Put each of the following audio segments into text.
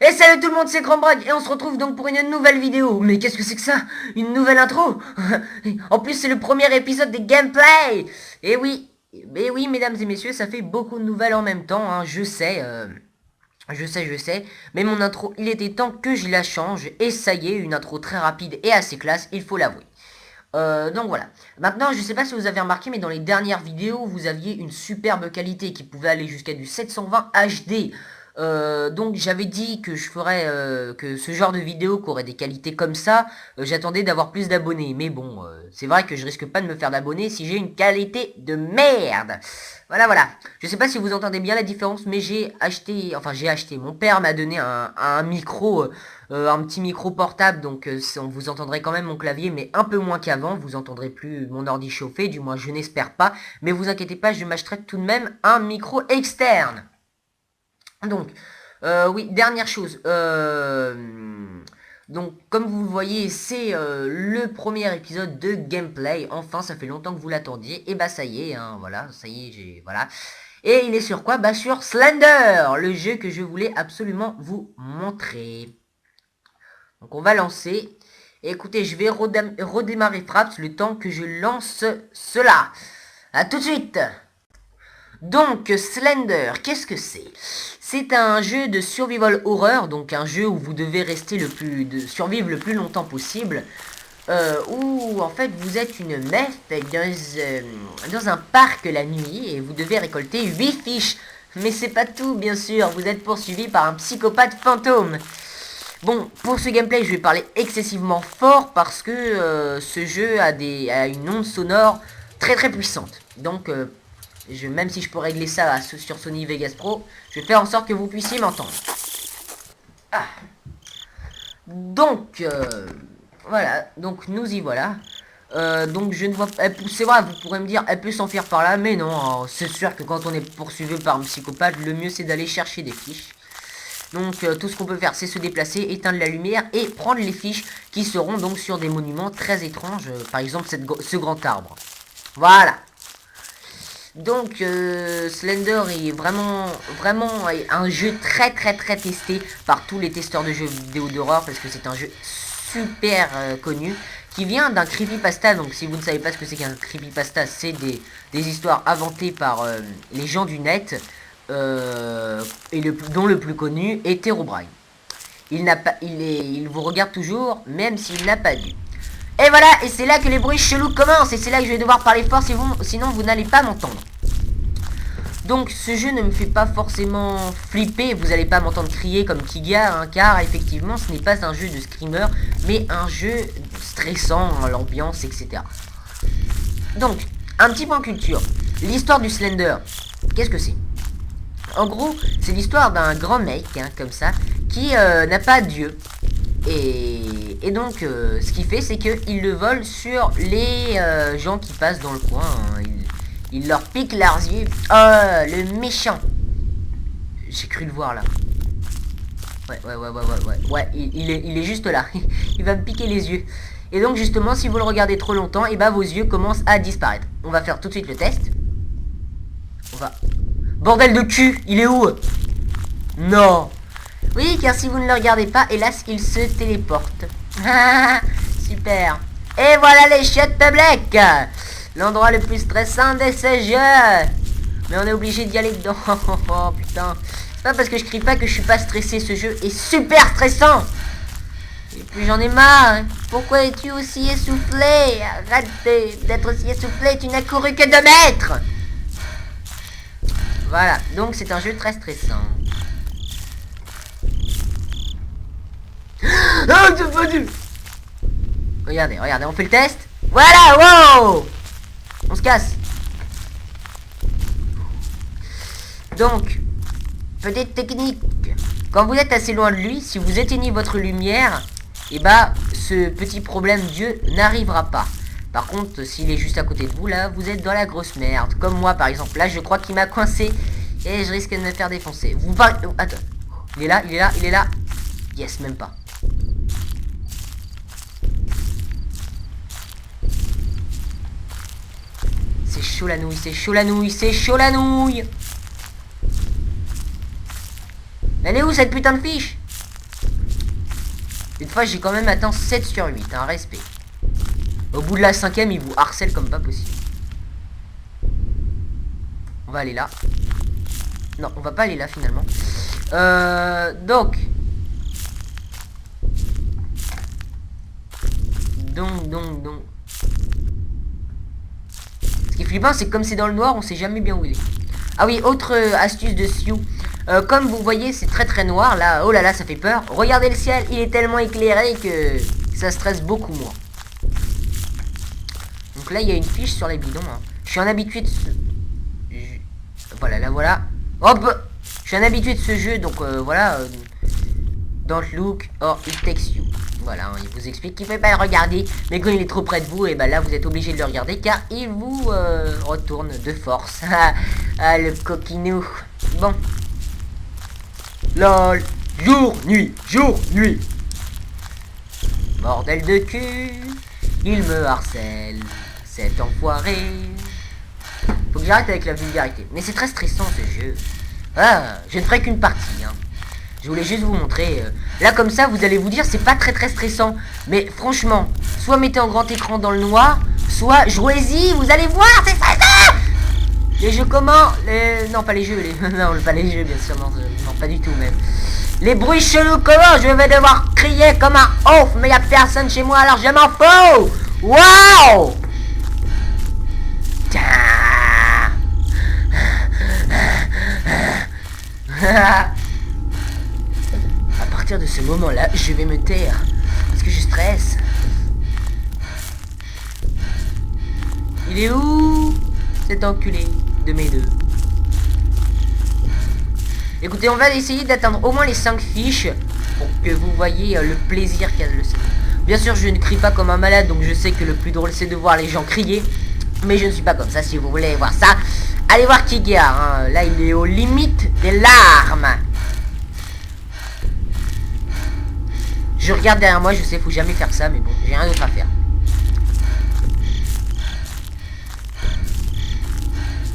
Et salut tout le monde, c'est Chrombrag et on se retrouve donc pour une nouvelle vidéo. Mais qu'est-ce que c'est que ça? Une nouvelle intro? En plus c'est le premier épisode des gameplays. Et oui, mesdames et messieurs, ça fait beaucoup de nouvelles en même temps, hein, je sais. Mais mon intro, il était temps que je la change. Et ça y est, une intro très rapide et assez classe, il faut l'avouer. Donc voilà. Maintenant, je sais pas si vous avez remarqué, mais dans les dernières vidéos, vous aviez une superbe qualité qui pouvait aller jusqu'à du 720 HD. Donc j'avais dit que je ferais que ce genre de vidéo qui aurait des qualités comme ça, j'attendais d'avoir plus d'abonnés. Mais bon, c'est vrai que je risque pas de me faire d'abonnés si j'ai une qualité de merde. Voilà. Je sais pas si vous entendez bien la différence, mais j'ai acheté, mon père m'a donné un micro, un petit micro portable, donc vous entendrez quand même mon clavier, mais un peu moins qu'avant. Vous entendrez plus mon ordi chauffer, du moins je n'espère pas. Mais vous inquiétez pas, je m'achèterai tout de même un micro externe. Donc, oui, dernière chose. Donc, comme vous le voyez, c'est le premier épisode de gameplay. Enfin, ça fait longtemps que vous l'attendiez. Et bah, ça y est, hein, voilà, ça y est, voilà. Et il est sur quoi? Bah, sur Slender, le jeu que je voulais absolument vous montrer. Donc, on va lancer. Et écoutez, je vais redémarrer Fraps le temps que je lance cela. A tout de suite! Donc, Slender, qu'est-ce que c'est? C'est un jeu de survival horror, donc un jeu où vous devez rester survivre le plus longtemps possible, où en fait vous êtes une meuf dans un parc la nuit et vous devez récolter 8 fiches. Mais c'est pas tout, bien sûr, vous êtes poursuivi par un psychopathe fantôme. Bon, pour ce gameplay, je vais parler excessivement fort parce que ce jeu a une onde sonore très puissante. Donc, même si je peux régler ça sur Sony Vegas Pro, je vais faire en sorte que vous puissiez m'entendre. Ah. Donc, voilà, donc nous y voilà. Donc je ne vois pas, c'est vrai, vous pourrez me dire, elle peut s'enfuir par là, mais non, c'est sûr que quand on est poursuivi par un psychopathe, le mieux c'est d'aller chercher des fiches. Donc tout ce qu'on peut faire, c'est se déplacer, éteindre la lumière et prendre les fiches qui seront donc sur des monuments très étranges, par exemple ce grand arbre. Voilà. Donc Slender est vraiment un jeu très testé par tous les testeurs de jeux vidéo d'horreur parce que c'est un jeu super connu qui vient d'un creepypasta. Donc si vous ne savez pas ce que c'est qu'un creepypasta, c'est des histoires inventées par les gens du net dont le plus connu est Herobrine. Il vous regarde toujours même s'il n'a pas dû. Et voilà, et c'est là que les bruits chelous commencent, et c'est là que je vais devoir parler fort, sinon vous n'allez pas m'entendre. Donc ce jeu ne me fait pas forcément flipper, vous n'allez pas m'entendre crier comme Kiga, hein, car effectivement ce n'est pas un jeu de screamer, mais un jeu stressant, hein, l'ambiance, etc. Donc, un petit point culture. L'histoire du Slender, qu'est-ce que c'est? En gros, c'est l'histoire d'un grand mec, hein, comme ça, qui n'a pas Dieu. Et donc, ce qu'il fait, c'est qu'il le vole sur les gens qui passent dans le coin. Hein. Il leur pique leurs yeux. Oh, le méchant. J'ai cru le voir là. Ouais, il est juste là. Il va me piquer les yeux. Et donc, justement, si vous le regardez trop longtemps, et bah vos yeux commencent à disparaître. On va faire tout de suite le test. On va... Bordel de cul, il est où? Non. Oui, car si vous ne le regardez pas, hélas, il se téléporte. Super. Et voilà les chiottes publiques. L'endroit le plus stressant de ce jeu. Mais on est obligé d'y aller dedans. Oh putain. C'est pas parce que je crie pas que je suis pas stressé. Ce jeu est super stressant. Et puis j'en ai marre. Pourquoi es-tu aussi essoufflé? Arrête d'être aussi essoufflé. Tu n'as couru que 2 mètres. Voilà. Donc c'est un jeu très stressant. Regardez, on fait le test. Voilà, wow. On se casse. Donc, petite technique. Quand vous êtes assez loin de lui, si vous éteignez votre lumière, et bah, ce petit problème Dieu n'arrivera pas. Par contre, s'il est juste à côté de vous, là, vous êtes dans la grosse merde. Comme moi, par exemple. Là, je crois qu'il m'a coincé. Et je risque de me faire défoncer. Vous parlez... Oh, attends. Il est là. Yes, même pas. C'est chaud la nouille. Elle est où cette putain de fiche? Cette fois, j'ai quand même atteint 7 sur 8, un respect. Au bout de la 5ème, il vous harcèle comme pas possible. On va aller là. Non, on va pas aller là finalement. Donc. Ce qui est flippant, c'est que comme c'est dans le noir, on sait jamais bien où il est. Ah oui, autre astuce de Sioux. Comme vous voyez, c'est très noir là. Oh là là, ça fait peur. Regardez le ciel, il est tellement éclairé que ça stresse beaucoup moins. Donc là, il y a une fiche sur les bidons. Hein. Je suis un habitué de ce... Voilà, là voilà. Hop. Je suis un habitué de ce jeu, donc voilà. Don't look or it takes you. Voilà, hein, il vous explique qu'il ne faut pas le regarder, mais quand il est trop près de vous, et ben là vous êtes obligé de le regarder car il vous retourne de force. Ah, le coquinou. Bon. LOL. Jour, nuit, jour, nuit. Bordel de cul. Il me harcèle. Cet enfoiré. Faut que j'arrête avec la vulgarité. Mais c'est très stressant ce jeu. Ah, je ne ferai qu'une partie, hein. Je voulais juste vous montrer. Là comme ça, vous allez vous dire, c'est pas très stressant. Mais franchement, soit mettez en grand écran dans le noir, soit jouez-y, vous allez voir, c'est stressant. Les jeux comment non, pas les jeux. Non, pas les jeux, bien sûr. Non, pas du tout même. Les bruits chelous comment je vais devoir crier comme un ouf, mais y a personne chez moi, alors je m'en fous. Waouh. À partir de ce moment-là, je vais me taire. Parce que je stresse. Il est où cet enculé de mes deux? Écoutez, on va essayer d'atteindre au moins les 5 fiches pour que vous voyez le plaisir qu'a le scénario. Bien sûr, je ne crie pas comme un malade, donc je sais que le plus drôle c'est de voir les gens crier. Mais je ne suis pas comme ça. Si vous voulez voir ça, allez voir Kigar. Hein. Là, il est aux limites des larmes. Je regarde derrière moi, je sais, faut jamais faire ça, mais bon, j'ai rien d'autre à faire.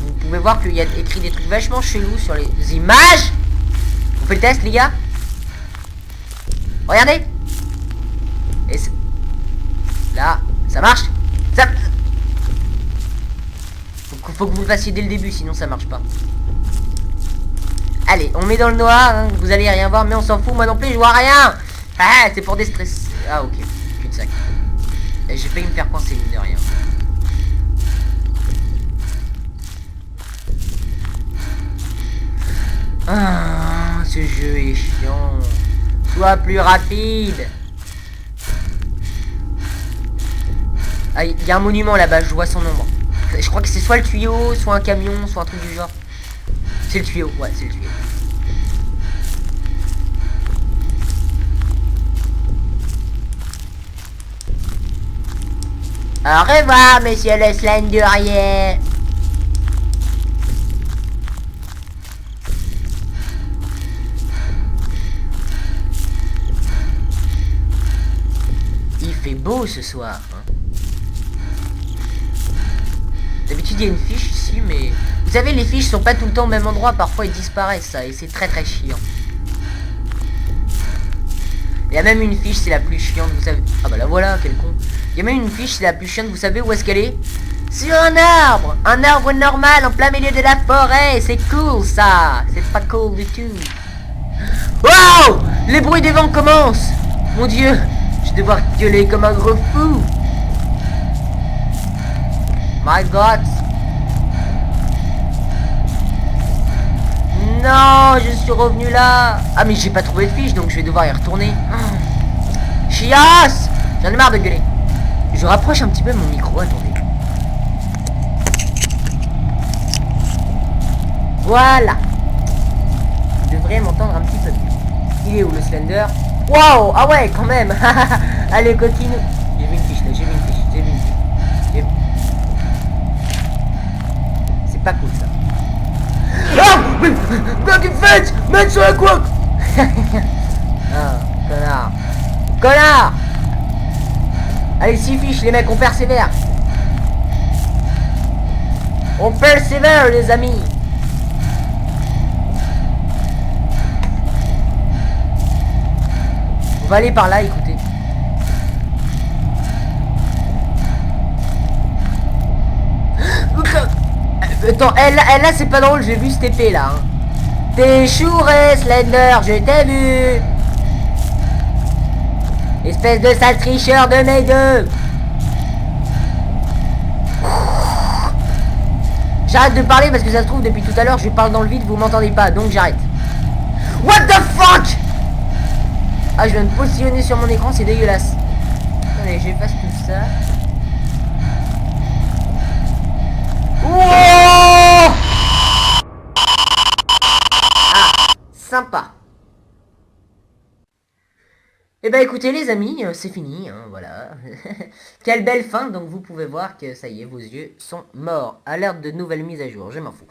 Vous pouvez voir qu'il y a écrit des trucs vachement chelous sur les images. On fait le test, les gars. Regardez. Et là, ça marche. Ça... Faut que vous le fassiez dès le début, sinon ça marche pas. Allez, on met dans le noir, hein, vous allez rien voir, mais on s'en fout, moi non plus, je vois rien. Ah, c'est pour déstresser. Ah, ok, cul-de-sac. J'ai failli me faire coincer, mine de rien. Ah, ce jeu est chiant. Sois plus rapide. Ah, il y a un monument là-bas, je vois son ombre. Je crois que c'est soit le tuyau, soit un camion, soit un truc du genre. C'est le tuyau, ouais, c'est le tuyau. Au revoir, monsieur le Slendurier. Il fait beau ce soir, hein. D'habitude il y a une fiche ici, mais vous savez, les fiches sont pas tout le temps au même endroit, parfois ils disparaissent, ça, et c'est très chiant. Il y a même une fiche, c'est la plus chiante, vous savez. Ah bah la voilà, quel con. Il y a même une fiche, c'est la plus chiante, vous savez où est-ce qu'elle est? Sur un arbre normal en plein milieu de la forêt, c'est cool ça. C'est pas cool du tout. Wow, les bruits des vents commencent. Mon dieu, je vais devoir gueuler comme un gros fou. My God. Non, je suis revenu là. Ah mais j'ai pas trouvé de fiche, donc je vais devoir y retourner. Chiasse. J'en ai marre de gueuler. Je rapproche un petit peu mon micro, attendez. Voilà. Vous devriez m'entendre un petit peu mieux. Il est où le Slender? Waouh. Ah ouais, quand même. Allez, coquine. J'ai vu une fiche là, j'ai vu une fiche. C'est pas cool ça. Ah, qu'est-ce que tu fais? Mets sur la couette. Ah, connard. Connard. Allez, 6 fiches, les mecs, on persévère. On persévère, les amis. On va aller par là, écoutez. Attends, là c'est pas drôle, j'ai vu cette épée là. Hein. T'es chouré, Slender, je t'ai vu. Espèce de sale tricheur de mes deux. J'arrête de parler parce que ça se trouve depuis tout à l'heure je parle dans le vide, vous m'entendez pas, donc j'arrête. What the fuck? Ah, je viens de positionner sur mon écran, c'est dégueulasse. Allez, j'efface tout ça. Wow! Ah, sympa. Eh ben écoutez les amis, c'est fini, hein, voilà. Quelle belle fin, donc vous pouvez voir que ça y est, vos yeux sont morts. Alerte de nouvelles mises à jour, je m'en fous.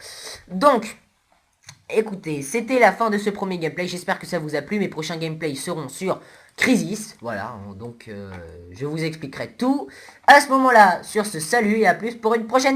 Donc, écoutez, c'était la fin de ce premier gameplay, j'espère que ça vous a plu. Mes prochains gameplays seront sur Crisis, voilà, donc je vous expliquerai tout. À ce moment-là, sur ce, salut et à plus pour une prochaine vidéo.